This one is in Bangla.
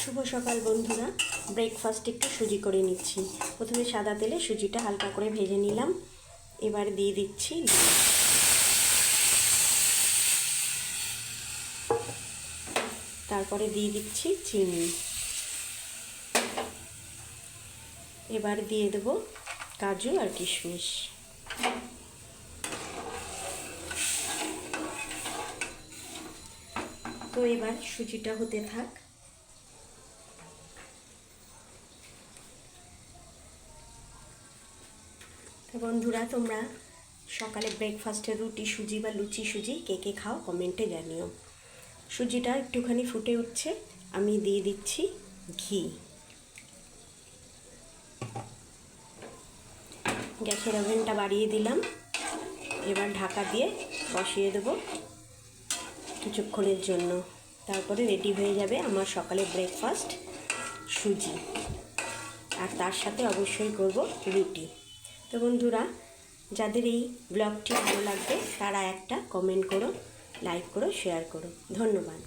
শুভ সকাল বন্ধুরা। ব্রেকফাস্ট একটু সুজি করে নিচ্ছি। প্রথমে সাদা তেলে সুজিটা হালকা করে ভেজে নিলাম। এবার দিয়ে দিচ্ছি তারপরে দিয়ে দিচ্ছি চিনি। এবার দিয়ে দেব কাজু আর কিশমিশ। তো এবার সুজিটা হতে থাক। তো বন্ধুরা, তোমরা সকালে ব্রেকফাস্টে রুটি সুজি বা লুচি সুজি কে কে খাও কমেন্টে জানিও। সুজিটা একটুখানি ফুটে উঠছে, আমি দিয়ে দিচ্ছি ঘি। গ্যাসের ওভেনটা বাড়িয়ে দিলাম। এবার ঢাকা দিয়ে বসিয়ে দেবো কিছুক্ষণের জন্য। তারপরে রেডি হয়ে যাবে আমার সকালে ব্রেকফাস্ট সুজি, আর তার সাথে অবশ্যই করব রুটি। তো বন্ধুরা, যাদের এই ব্লগটি ভালো লাগবে তারা একটা কমেন্ট করো, লাইক করো, শেয়ার করো। ধন্যবাদ।